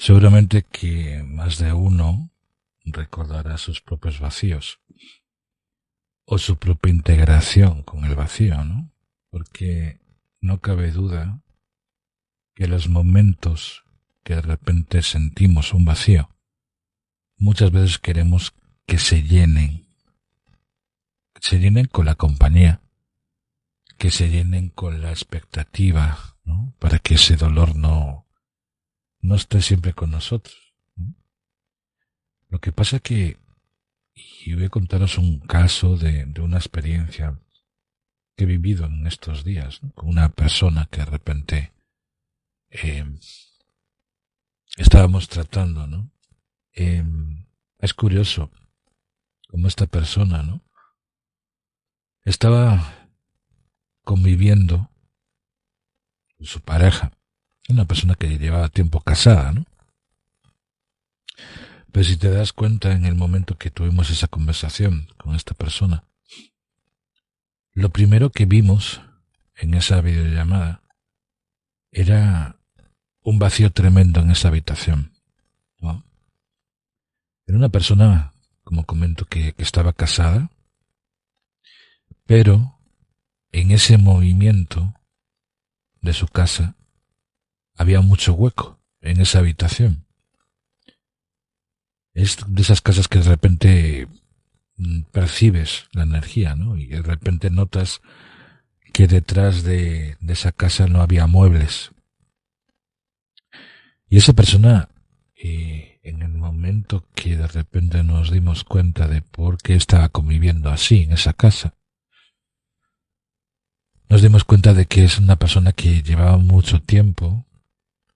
Seguramente que más de uno recordará sus propios vacíos o su propia integración con el vacío, ¿no? Porque no cabe duda que los momentos que de repente sentimos un vacío, muchas veces queremos que se llenen con la compañía, que se llenen con la expectativa, ¿no? Para que ese dolor no esté siempre con nosotros, ¿no? Lo que pasa que, y voy a contaros un caso de una experiencia que he vivido en estos días, ¿no? Con una persona que de repente estábamos tratando, ¿no? Es curioso cómo esta persona, ¿no? Estaba conviviendo con su pareja, una persona que llevaba tiempo casada, ¿no? Pero si te das cuenta, en el momento que tuvimos esa conversación con esta persona, lo primero que vimos en esa videollamada era un vacío tremendo en esa habitación, ¿no? Era una persona, como comento, que estaba casada, pero en ese movimiento de su casa había mucho hueco en esa habitación. Es de esas casas que de repente percibes la energía, ¿no? Y de repente notas que detrás de esa casa no había muebles. Y esa persona, en el momento que de repente nos dimos cuenta de por qué estaba conviviendo así en esa casa, nos dimos cuenta de que es una persona que llevaba mucho tiempo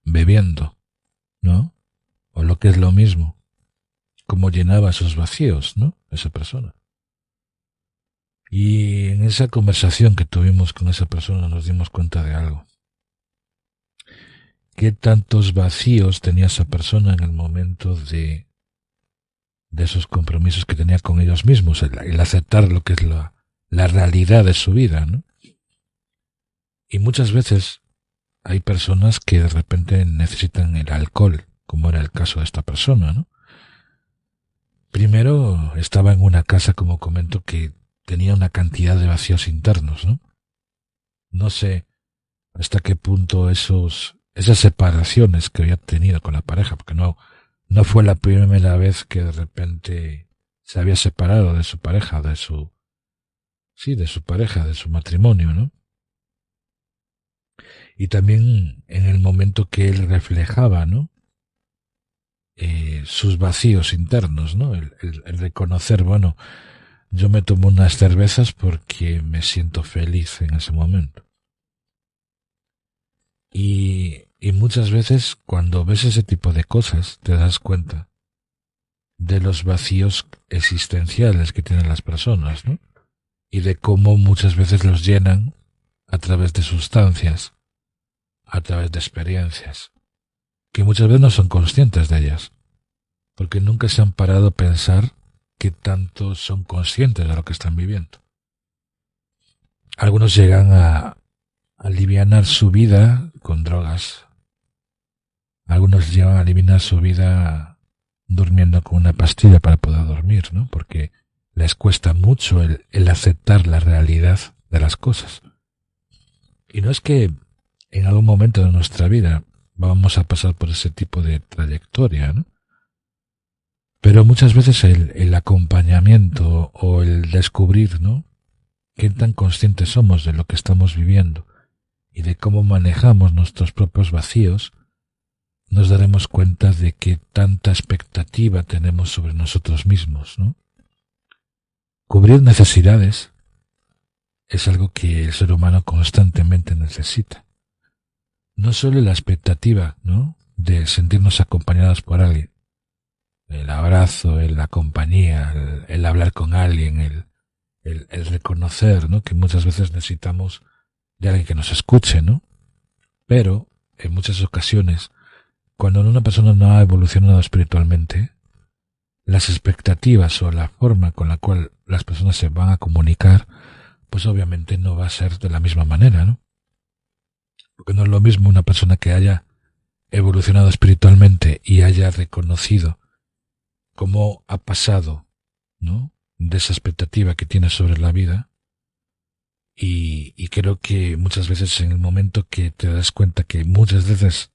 bebiendo, ¿no? O lo que es lo mismo, cómo llenaba esos vacíos, ¿no? Esa persona. Y en esa conversación que tuvimos con esa persona nos dimos cuenta de algo. ¿Qué tantos vacíos tenía esa persona en el momento de esos compromisos que tenía con ellos mismos, el aceptar lo que es la realidad de su vida, ¿no? Y muchas veces hay personas que de repente necesitan el alcohol, como era el caso de esta persona, ¿no? Primero estaba en una casa, como comento, que tenía una cantidad de vacíos internos, ¿no? No sé hasta qué punto esas separaciones que había tenido con la pareja, porque no fue la primera vez que de repente se había separado de su pareja, de su pareja, de su matrimonio, ¿no? Y también en el momento que él reflejaba, ¿no? Sus vacíos internos, ¿no? El reconocer, bueno, yo me tomo unas cervezas porque me siento feliz en ese momento. Y muchas veces cuando ves ese tipo de cosas te das cuenta de los vacíos existenciales que tienen las personas, ¿no? Y de cómo muchas veces los llenan a través de sustancias, a través de experiencias, que muchas veces no son conscientes de ellas, porque nunca se han parado a pensar qué tanto son conscientes de lo que están viviendo. Algunos llegan a alivianar su vida con drogas. Algunos llegan a aliviar su vida durmiendo con una pastilla para poder dormir, ¿no? Porque les cuesta mucho el aceptar la realidad de las cosas. Y no es que en algún momento de nuestra vida vamos a pasar por ese tipo de trayectoria, ¿no? Pero muchas veces el acompañamiento o el descubrir, ¿no? Qué tan conscientes somos de lo que estamos viviendo y de cómo manejamos nuestros propios vacíos, nos daremos cuenta de qué tanta expectativa tenemos sobre nosotros mismos, ¿no? Cubrir necesidades es algo que el ser humano constantemente necesita. No solo la expectativa, ¿no? De sentirnos acompañados por alguien. El abrazo, la compañía, el hablar con alguien, el reconocer, ¿no? Que muchas veces necesitamos de alguien que nos escuche, ¿no? Pero, en muchas ocasiones, cuando una persona no ha evolucionado espiritualmente, las expectativas o la forma con la cual las personas se van a comunicar, pues obviamente no va a ser de la misma manera, ¿no? Porque no es lo mismo una persona que haya evolucionado espiritualmente y haya haya reconocido cómo ha pasado, ¿no?, de esa expectativa que tiene sobre la vida. Y creo que muchas veces en el momento que te das cuenta que muchas veces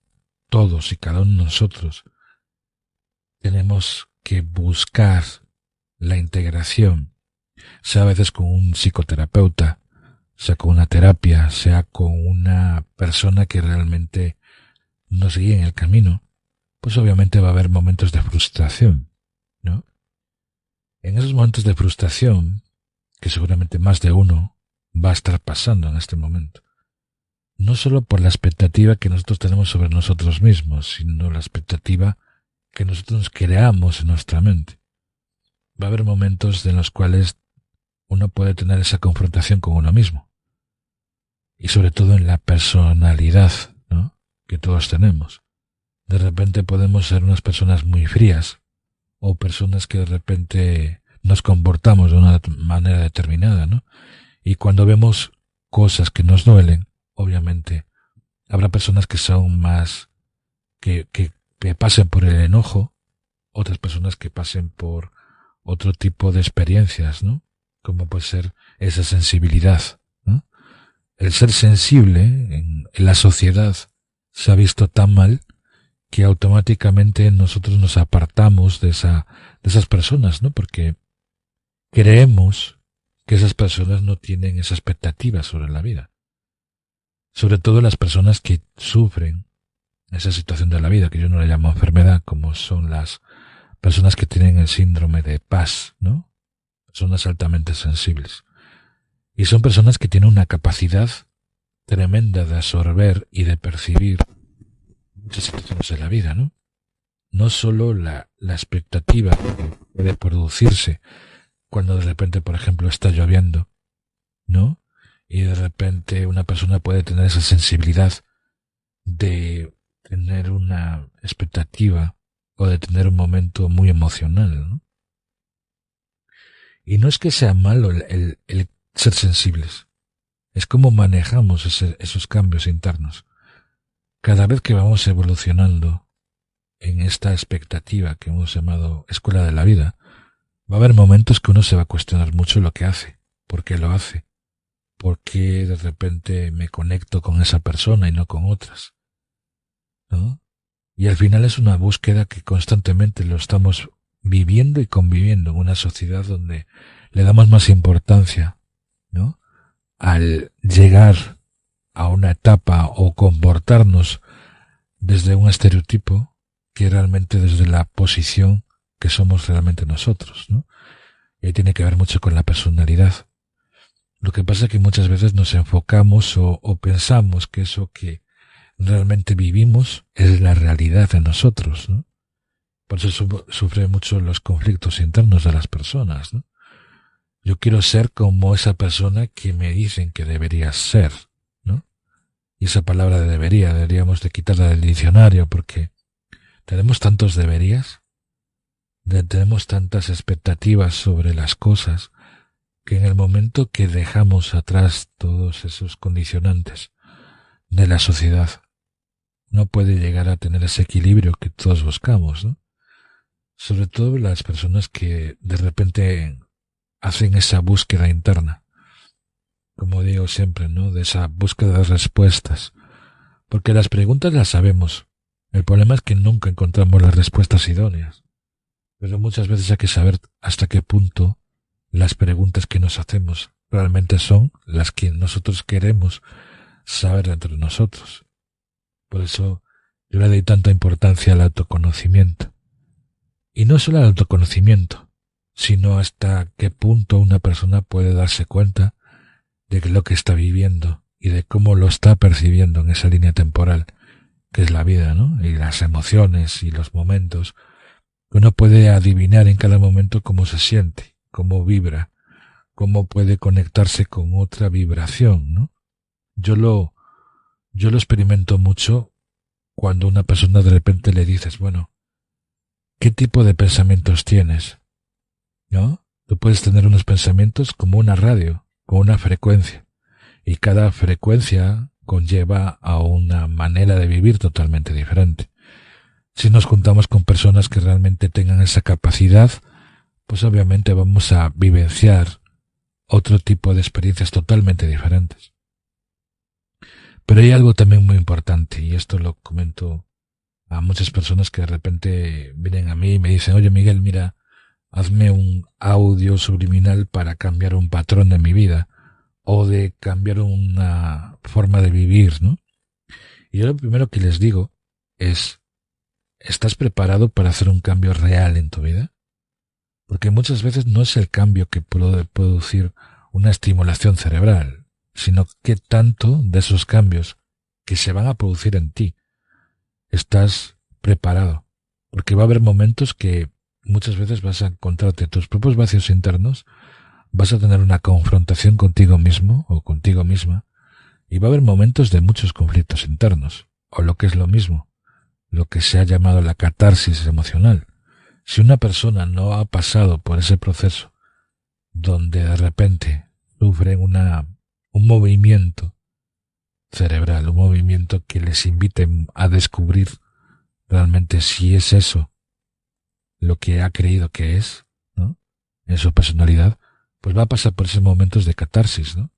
todos y cada uno de nosotros tenemos que buscar la integración, sea a veces con un psicoterapeuta, sea con una terapia, sea con una persona que realmente nos guíe en el camino, pues obviamente va a haber momentos de frustración, ¿no? En esos momentos de frustración, que seguramente más de uno va a estar pasando en este momento, no solo por la expectativa que nosotros tenemos sobre nosotros mismos, sino la expectativa que nosotros creamos en nuestra mente. Va a haber momentos en los cuales uno puede tener esa confrontación con uno mismo. Y sobre todo en la personalidad, ¿no?, que todos tenemos. De repente podemos ser unas personas muy frías, o personas que de repente nos comportamos de una manera determinada, ¿no? Y cuando vemos cosas que nos duelen, obviamente, habrá personas que son más, que pasen por el enojo, otras personas que pasen por otro tipo de experiencias, ¿no? Como puede ser esa sensibilidad, ¿no? El ser sensible en la sociedad se ha visto tan mal que automáticamente nosotros nos apartamos de esas personas, ¿no? Porque creemos que esas personas no tienen esa expectativa sobre la vida. Sobre todo las personas que sufren esa situación de la vida, que yo no la llamo enfermedad, como son las personas que tienen el síndrome de Paz, ¿no? Personas altamente sensibles. Y son personas que tienen una capacidad tremenda de absorber y de percibir muchas situaciones de la vida, ¿no? No solo la expectativa que puede producirse cuando de repente, por ejemplo, está lloviendo, ¿no? Y de repente una persona puede tener esa sensibilidad de tener una expectativa o de tener un momento muy emocional, ¿no? Y no es que sea malo el ser sensibles, es cómo manejamos esos cambios internos. Cada vez que vamos evolucionando en esta expectativa que hemos llamado escuela de la vida, va a haber momentos que uno se va a cuestionar mucho lo que hace, por qué lo hace, por qué de repente me conecto con esa persona y no con otras, ¿no? Y al final es una búsqueda que constantemente lo estamos viviendo y conviviendo en una sociedad donde le damos más importancia, ¿no?, al llegar a una etapa o comportarnos desde un estereotipo que realmente desde la posición que somos realmente nosotros, ¿no? Y ahí tiene que ver mucho con la personalidad. Lo que pasa es que muchas veces nos enfocamos o pensamos que eso que realmente vivimos es la realidad de nosotros, ¿no? Por eso sufre mucho los conflictos internos de las personas, ¿no? Yo quiero ser como esa persona que me dicen que debería ser, ¿no? Y esa palabra de deberíamos de quitarla del diccionario porque tenemos tantos deberías, tenemos tantas expectativas sobre las cosas que en el momento que dejamos atrás todos esos condicionantes de la sociedad, no puede llegar a tener ese equilibrio que todos buscamos, ¿no? Sobre todo las personas que de repente hacen esa búsqueda interna, como digo siempre, ¿no?, de esa búsqueda de respuestas, porque las preguntas las sabemos, el problema es que nunca encontramos las respuestas idóneas, pero muchas veces hay que saber hasta qué punto las preguntas que nos hacemos realmente son las que nosotros queremos saber entre nosotros. Por eso yo le doy tanta importancia al autoconocimiento. Y no solo al autoconocimiento, sino hasta qué punto una persona puede darse cuenta de lo que está viviendo y de cómo lo está percibiendo en esa línea temporal que es la vida, ¿no? Y las emociones y los momentos. Uno puede adivinar en cada momento cómo se siente, cómo vibra, cómo puede conectarse con otra vibración, ¿no? Yo lo experimento mucho cuando una persona de repente le dices, bueno, ¿qué tipo de pensamientos tienes? ¿No? Tú puedes tener unos pensamientos como una radio, con una frecuencia, y cada frecuencia conlleva a una manera de vivir totalmente diferente. Si nos juntamos con personas que realmente tengan esa capacidad, pues obviamente vamos a vivenciar otro tipo de experiencias totalmente diferentes. Pero hay algo también muy importante, y esto lo comento a muchas personas que de repente vienen a mí y me dicen, oye Miguel, mira, hazme un audio subliminal para cambiar un patrón de mi vida o de cambiar una forma de vivir, ¿no? Y yo lo primero que les digo es, ¿estás preparado para hacer un cambio real en tu vida? Porque muchas veces no es el cambio que puede producir una estimulación cerebral, sino qué tanto de esos cambios que se van a producir en ti estás preparado. Porque va a haber momentos que muchas veces vas a encontrarte tus propios vacíos internos, vas a tener una confrontación contigo mismo o contigo misma, y va a haber momentos de muchos conflictos internos, o lo que es lo mismo, lo que se ha llamado la catarsis emocional. Si una persona no ha pasado por ese proceso donde de repente sufre un movimiento cerebral, un movimiento que les invite a descubrir realmente si es eso lo que ha creído que es, ¿no? En su personalidad, pues va a pasar por esos momentos de catarsis, ¿no?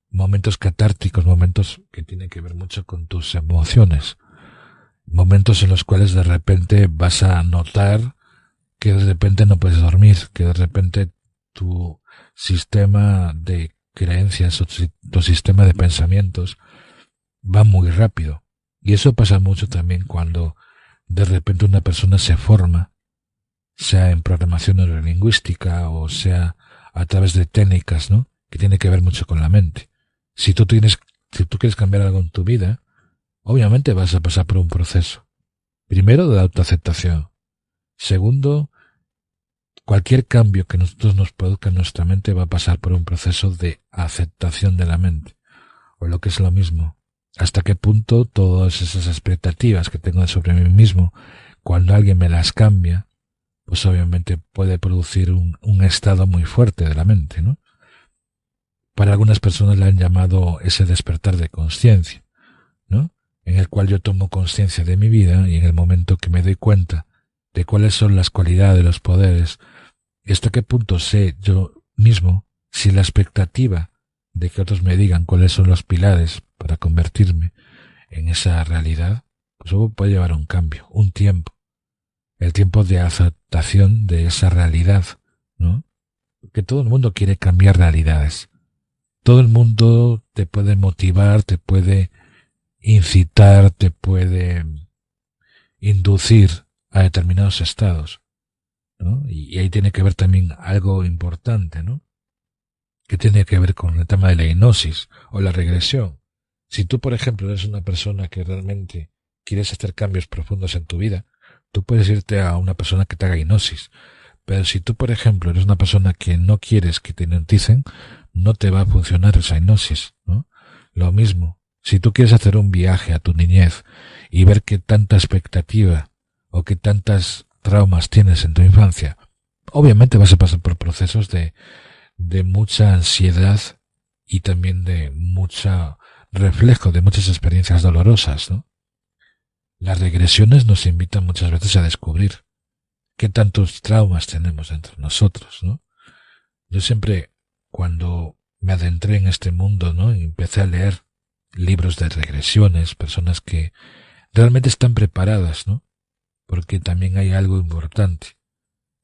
Momentos catárticos, momentos que tienen que ver mucho con tus emociones, momentos en los cuales de repente vas a notar que de repente no puedes dormir, que de repente tu sistema de creencias o tu sistema de pensamientos va muy rápido. Y eso pasa mucho también cuando de repente una persona se forma, sea en programación neurolingüística o sea a través de técnicas, ¿no? Que tiene que ver mucho con la mente. Si tú quieres cambiar algo en tu vida, obviamente vas a pasar por un proceso. Primero, de autoaceptación. Segundo, cualquier cambio que nosotros nos produzca en nuestra mente va a pasar por un proceso de aceptación de la mente. O lo que es lo mismo, hasta qué punto todas esas expectativas que tengo sobre mí mismo, cuando alguien me las cambia, pues obviamente puede producir un estado muy fuerte de la mente, ¿no? Para algunas personas le han llamado ese despertar de conciencia, ¿no? En el cual yo tomo conciencia de mi vida y en el momento que me doy cuenta de cuáles son las cualidades, los poderes, y hasta qué punto sé yo mismo si la expectativa de que otros me digan cuáles son los pilares para convertirme en esa realidad, pues eso puede llevar a un cambio, un tiempo, el tiempo de aceptación de esa realidad, ¿no? Porque todo el mundo quiere cambiar realidades. Todo el mundo te puede motivar, te puede incitar, te puede inducir a determinados estados, ¿no? Y ahí tiene que ver también algo importante, ¿no? Que tiene que ver con el tema de la hipnosis o la regresión. Si tú, por ejemplo, eres una persona que realmente quieres hacer cambios profundos en tu vida, tú puedes irte a una persona que te haga hipnosis. Pero si tú, por ejemplo, eres una persona que no quieres que te hipnoticen, no te va a funcionar esa hipnosis, ¿no? Lo mismo, si tú quieres hacer un viaje a tu niñez y ver qué tanta expectativa o qué tantas traumas tienes en tu infancia, obviamente vas a pasar por procesos de mucha ansiedad y también de mucho reflejo de muchas experiencias dolorosas, ¿no? Las regresiones nos invitan muchas veces a descubrir qué tantos traumas tenemos entre nosotros, ¿no? Yo siempre, cuando me adentré en este mundo, ¿no? Y empecé a leer libros de regresiones, personas que realmente están preparadas, ¿no? Porque también hay algo importante,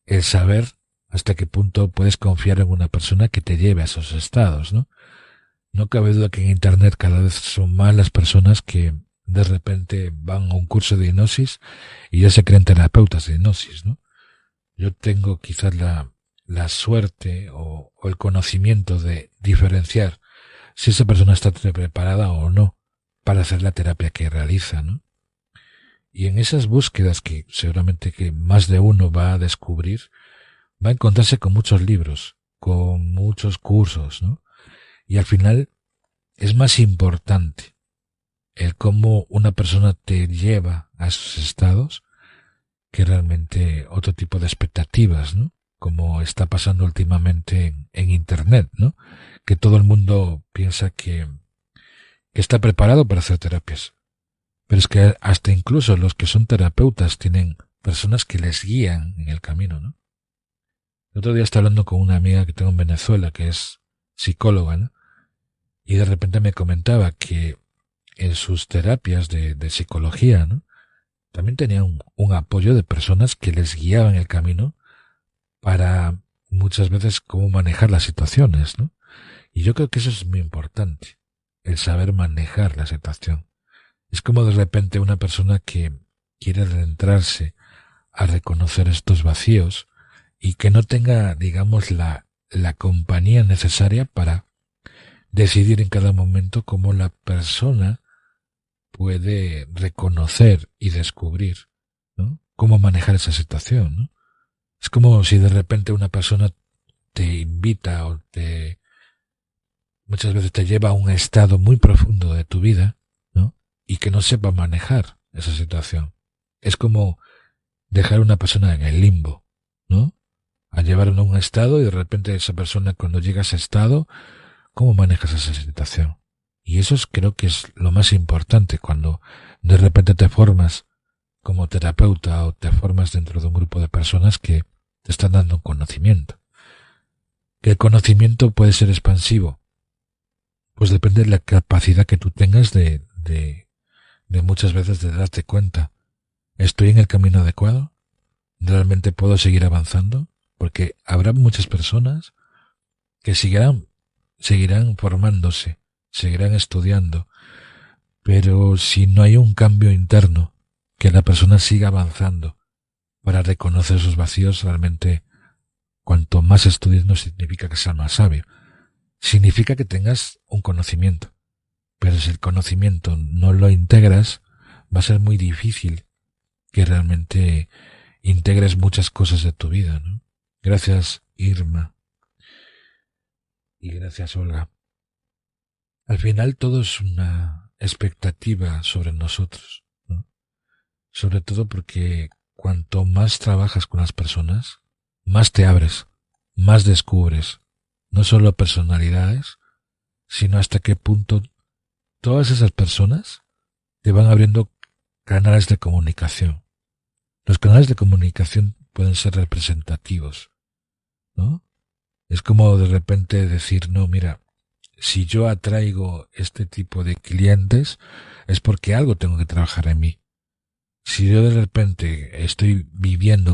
el saber hasta qué punto puedes confiar en una persona que te lleve a esos estados, ¿no? No cabe duda que en Internet cada vez son más las personas que de repente van a un curso de hipnosis y ya se creen terapeutas de hipnosis, ¿no? Yo tengo quizás la suerte o el conocimiento de diferenciar si esa persona está preparada o no para hacer la terapia que realiza, ¿no? Y en esas búsquedas que seguramente que más de uno va a descubrir, va a encontrarse con muchos libros, con muchos cursos, ¿no? Y al final es más importante el cómo una persona te lleva a esos estados que realmente otro tipo de expectativas, ¿no? Como está pasando últimamente en Internet, ¿no? Que todo el mundo piensa que está preparado para hacer terapias. Pero es que hasta incluso los que son terapeutas tienen personas que les guían en el camino, ¿no? El otro día estaba hablando con una amiga que tengo en Venezuela, que es psicóloga, ¿no? Y de repente me comentaba que en sus terapias de psicología, ¿no? También tenía un apoyo de personas que les guiaban el camino para muchas veces cómo manejar las situaciones, ¿no? Y yo creo que eso es muy importante, el saber manejar la situación. Es como de repente una persona que quiere adentrarse a reconocer estos vacíos y que no tenga, digamos, la compañía necesaria para decidir en cada momento cómo la persona puede reconocer y descubrir, ¿no? Cómo manejar esa situación, ¿no? Es como si de repente una persona te invita o muchas veces te lleva a un estado muy profundo de tu vida, ¿no? Y que no sepa manejar esa situación. Es como dejar a una persona en el limbo, ¿no? A llevarlo a un estado y de repente esa persona cuando llega a ese estado, ¿cómo manejas esa situación? Y eso creo que es lo más importante cuando de repente te formas como terapeuta o te formas dentro de un grupo de personas que te están dando un conocimiento. Que el conocimiento puede ser expansivo. Pues depende de la capacidad que tú tengas de muchas veces de darte cuenta. ¿Estoy en el camino adecuado? ¿Realmente puedo seguir avanzando? Porque habrá muchas personas que seguirán formándose, seguirán estudiando, pero si no hay un cambio interno, que la persona siga avanzando para reconocer sus vacíos, realmente cuanto más estudies no significa que seas más sabio, significa que tengas un conocimiento, pero si el conocimiento no lo integras, va a ser muy difícil que realmente integres muchas cosas de tu vida, ¿no? Gracias, Irma. Y gracias, Olga. Al final todo es una expectativa sobre nosotros, ¿no? Sobre todo porque cuanto más trabajas con las personas, más te abres, más descubres, no solo personalidades, sino hasta qué punto todas esas personas te van abriendo canales de comunicación. Los canales de comunicación pueden ser representativos, ¿no? Es como de repente decir, no, mira, si yo atraigo este tipo de clientes es porque algo tengo que trabajar en mí. Si yo de repente estoy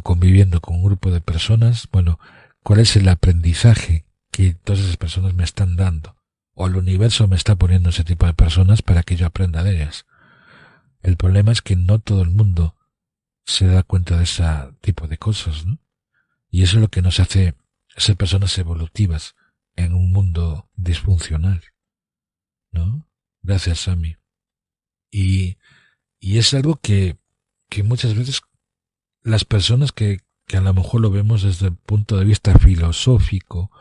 conviviendo con un grupo de personas, bueno, ¿cuál es el aprendizaje que todas esas personas me están dando? O el universo me está poniendo ese tipo de personas para que yo aprenda de ellas. El problema es que no todo el mundo se da cuenta de ese tipo de cosas, ¿no? Y eso es lo que nos hace ser personas evolutivas en un mundo disfuncional, ¿no? Gracias, Sammy. Y es algo que muchas veces las personas que a lo mejor lo vemos desde el punto de vista filosófico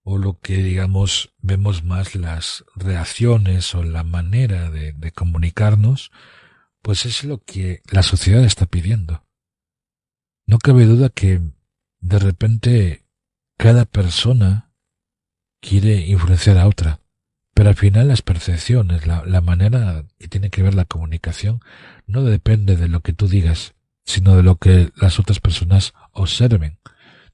o lo que digamos vemos más las reacciones o la manera de comunicarnos, pues es lo que la sociedad está pidiendo. No cabe duda que de repente cada persona quiere influenciar a otra, pero al final las percepciones, la manera que tiene que ver la comunicación, no depende de lo que tú digas, sino de lo que las otras personas observen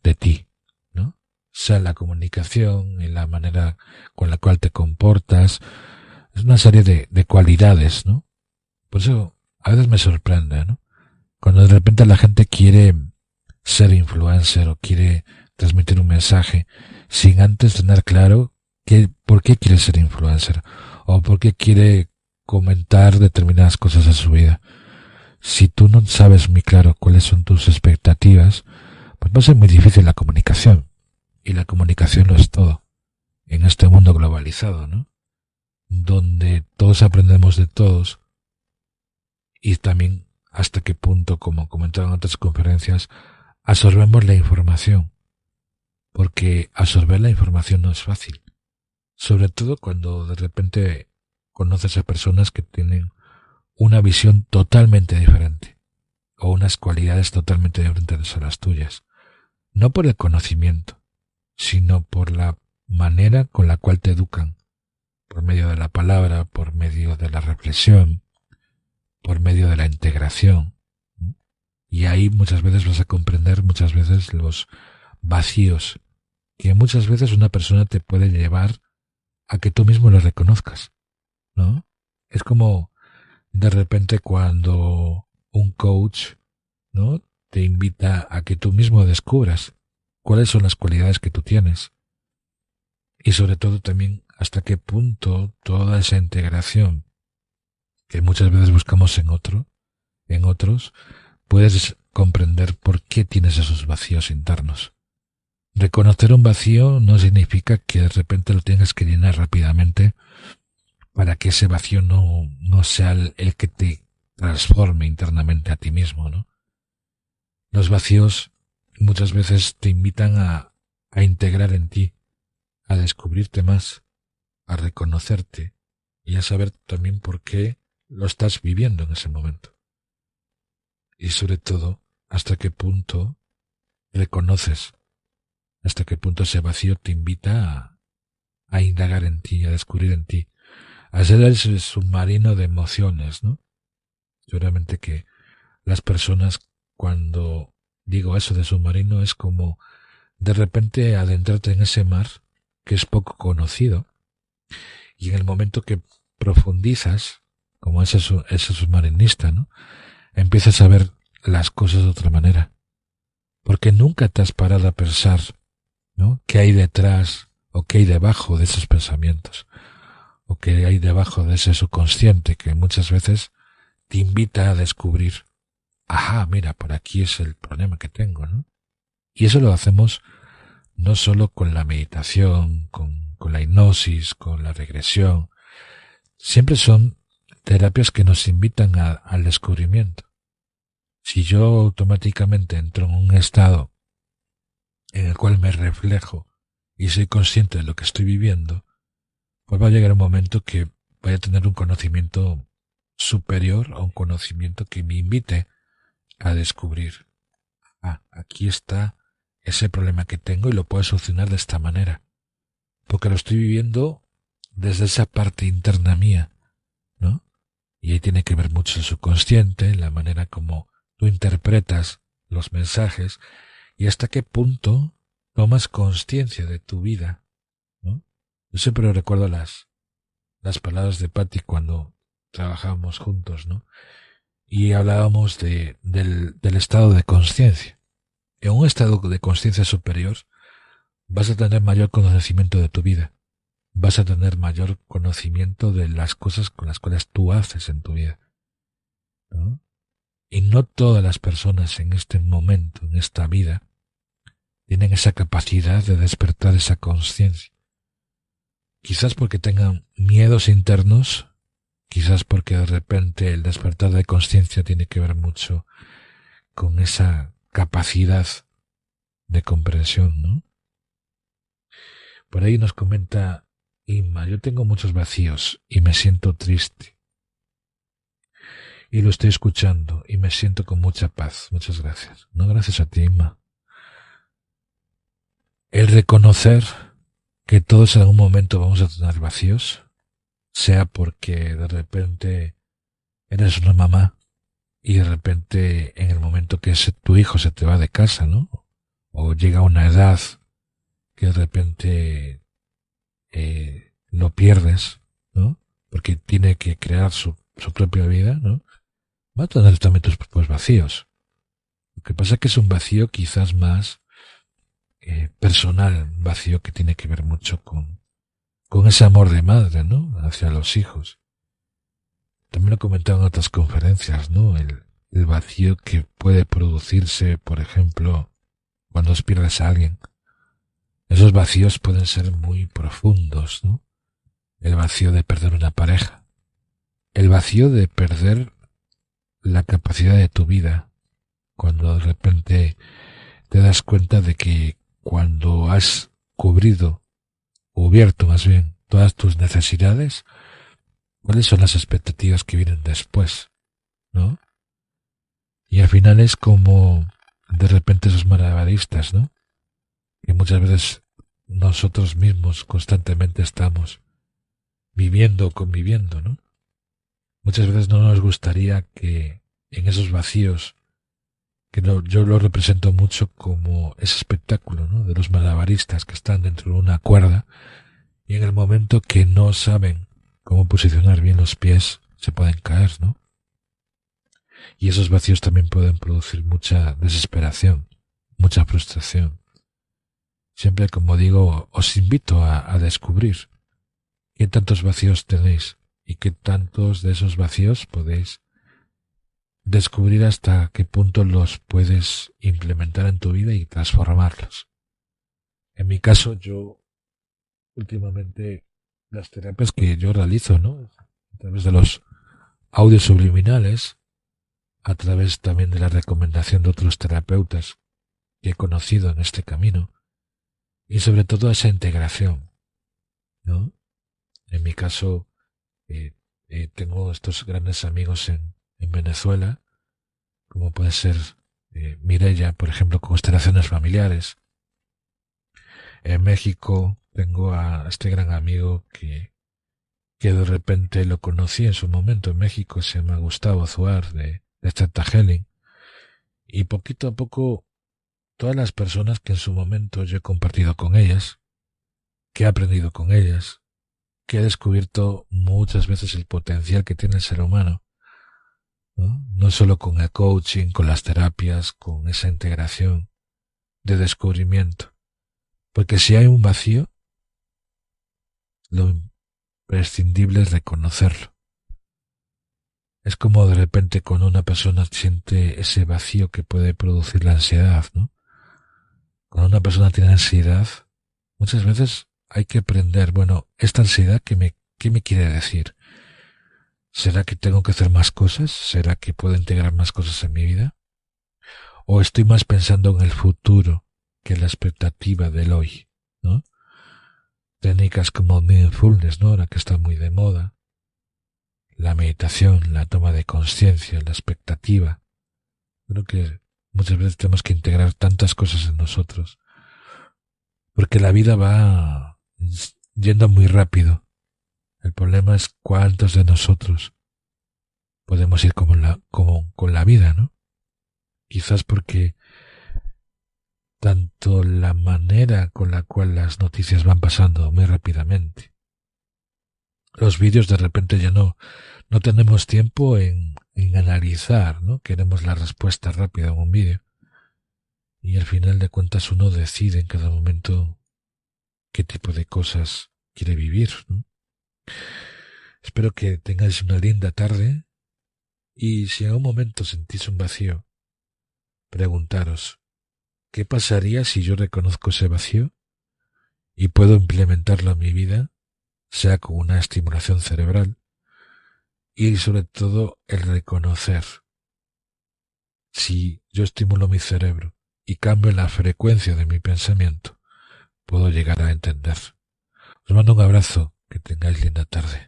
de ti, ¿no? O sea, la comunicación y la manera con la cual te comportas, es una serie de cualidades, ¿no? Por eso a veces me sorprende, ¿no? Cuando de repente la gente quiere ser influencer o quiere transmitir un mensaje sin antes tener claro por qué quiere ser influencer o por qué quiere comentar determinadas cosas de su vida. Si tú no sabes muy claro cuáles son tus expectativas, pues va a ser muy difícil la comunicación. Y la comunicación lo es todo. En este mundo globalizado, ¿no? Donde todos aprendemos de todos y también hasta qué punto, como comentaba en otras conferencias, absorbemos la información. Porque absorber la información no es fácil. Sobre todo cuando de repente conoces a personas que tienen una visión totalmente diferente o unas cualidades totalmente diferentes a las tuyas. No por el conocimiento, sino por la manera con la cual te educan, por medio de la palabra, por medio de la reflexión, por medio de la integración. Y ahí muchas veces vas a comprender muchas veces los vacíos que muchas veces una persona te puede llevar a que tú mismo los reconozcas, ¿no? Es como de repente cuando un coach, ¿no?, te invita a que tú mismo descubras cuáles son las cualidades que tú tienes y sobre todo también hasta qué punto toda esa integración que muchas veces buscamos en otros, puedes comprender por qué tienes esos vacíos internos. Reconocer un vacío no significa que de repente lo tengas que llenar rápidamente para que ese vacío no sea el que te transforme internamente a ti mismo, ¿no? Los vacíos muchas veces te invitan a integrar en ti, a descubrirte más, a reconocerte y a saber también por qué lo estás viviendo en ese momento. Y sobre todo, hasta qué punto reconoces, hasta qué punto ese vacío te invita a indagar en ti, a descubrir en ti, a ser ese submarino de emociones, ¿no? Seguramente que las personas, cuando digo eso de submarino, es como de repente adentrarte en ese mar que es poco conocido y en el momento que profundizas, como ese submarinista, ¿no?, empiezas a ver las cosas de otra manera. Porque nunca te has parado a pensar, ¿no?, qué hay detrás o qué hay debajo de esos pensamientos o qué hay debajo de ese subconsciente que muchas veces te invita a descubrir. Ajá, mira, por aquí es el problema que tengo, ¿no? Y eso lo hacemos no solo con la meditación, con la hipnosis, con la regresión. Siempre son terapias que nos invitan al descubrimiento. Si yo automáticamente entro en un estado en el cual me reflejo y soy consciente de lo que estoy viviendo, pues va a llegar un momento que voy a tener un conocimiento superior a un conocimiento que me invite a descubrir. Aquí está ese problema que tengo y lo puedo solucionar de esta manera. Porque lo estoy viviendo desde esa parte interna mía, ¿no? Y ahí tiene que ver mucho el subconsciente, la manera como tú interpretas los mensajes y hasta qué punto tomas conciencia de tu vida, ¿no? Yo siempre recuerdo las palabras de Patty cuando trabajábamos juntos, ¿no? Y hablábamos del estado de conciencia. En un estado de conciencia superior vas a tener mayor conocimiento de tu vida. Vas a tener mayor conocimiento de las cosas con las cuales tú haces en tu vida, ¿no? Y no todas las personas en este momento, en esta vida, tienen esa capacidad de despertar esa conciencia. Quizás porque tengan miedos internos, quizás porque de repente el despertar de conciencia tiene que ver mucho con esa capacidad de comprensión, ¿no? Por ahí nos comenta Inma, yo tengo muchos vacíos y me siento triste. Y lo estoy escuchando y me siento con mucha paz. Muchas gracias. No, gracias a ti, Inma. El reconocer que todos en algún momento vamos a tener vacíos, sea porque de repente eres una mamá y de repente en el momento que tu hijo se te va de casa, ¿no? O llega a una edad que de repente lo pierdes, ¿no? Porque tiene que crear su propia vida, ¿no? Va a tener también tus propios vacíos. Lo que pasa es que es un vacío quizás más personal, un vacío que tiene que ver mucho con ese amor de madre, ¿no?, hacia los hijos. También lo he comentado en otras conferencias, ¿no? El vacío que puede producirse, por ejemplo, cuando pierdes a alguien. Esos vacíos pueden ser muy profundos, ¿no? El vacío de perder una pareja. El vacío de perder la capacidad de tu vida. Cuando de repente te das cuenta de que cuando has cubierto más bien, todas tus necesidades, ¿cuáles son las expectativas que vienen después? ¿No? Y al final es como de repente esos malabaristas, ¿no?, que muchas veces nosotros mismos constantemente estamos viviendo o conviviendo, ¿no? muchas veces no nos gustaría que en esos vacíos, yo lo represento mucho como ese espectáculo, ¿no?, de los malabaristas que están dentro de una cuerda y en el momento que no saben cómo posicionar bien los pies se pueden caer, ¿no? Y esos vacíos también pueden producir mucha desesperación, mucha frustración. Siempre, como digo, os invito a descubrir qué tantos vacíos tenéis y qué tantos de esos vacíos podéis descubrir hasta qué punto los puedes implementar en tu vida y transformarlos. En mi caso, yo últimamente las terapias que yo realizo, ¿no?, a través de los audios subliminales, a través también de la recomendación de otros terapeutas que he conocido en este camino, y sobre todo esa integración, ¿no? En mi caso, tengo estos grandes amigos en Venezuela, como puede ser Mireia, por ejemplo, con constelaciones familiares. En México tengo a este gran amigo que de repente lo conocí en su momento en México, se llama Gustavo Azuar de Theta Healing. Y poquito a poco, todas las personas que en su momento yo he compartido con ellas, que he aprendido con ellas, que he descubierto muchas veces el potencial que tiene el ser humano, ¿no? No solo con el coaching, con las terapias, con esa integración de descubrimiento. Porque si hay un vacío, lo imprescindible es reconocerlo. Es como de repente cuando una persona siente ese vacío que puede producir la ansiedad, ¿no? Cuando una persona tiene ansiedad, muchas veces hay que aprender, bueno, esta ansiedad, ¿qué me quiere decir? ¿Será que tengo que hacer más cosas? ¿Será que puedo integrar más cosas en mi vida? ¿O estoy más pensando en el futuro que en la expectativa del hoy, ¿no? Técnicas como mindfulness, ¿no?, ahora que está muy de moda, la meditación, la toma de conciencia, la expectativa. Creo que muchas veces tenemos que integrar tantas cosas en nosotros, porque la vida va yendo muy rápido. El problema es cuántos de nosotros podemos ir como con la vida, ¿no? Quizás porque tanto la manera con la cual las noticias van pasando muy rápidamente. Los vídeos de repente ya no tenemos tiempo en analizar, ¿no? Queremos la respuesta rápida en un vídeo. Y al final de cuentas uno decide en cada momento qué tipo de cosas quiere vivir, ¿no? Espero que tengáis una linda tarde y si en un momento sentís un vacío, preguntaros, ¿qué pasaría si yo reconozco ese vacío y puedo implementarlo en mi vida, sea con una estimulación cerebral? Y sobre todo el reconocer, si yo estimulo mi cerebro y cambio la frecuencia de mi pensamiento, puedo llegar a entender. Os mando un abrazo, que tengáis linda tarde.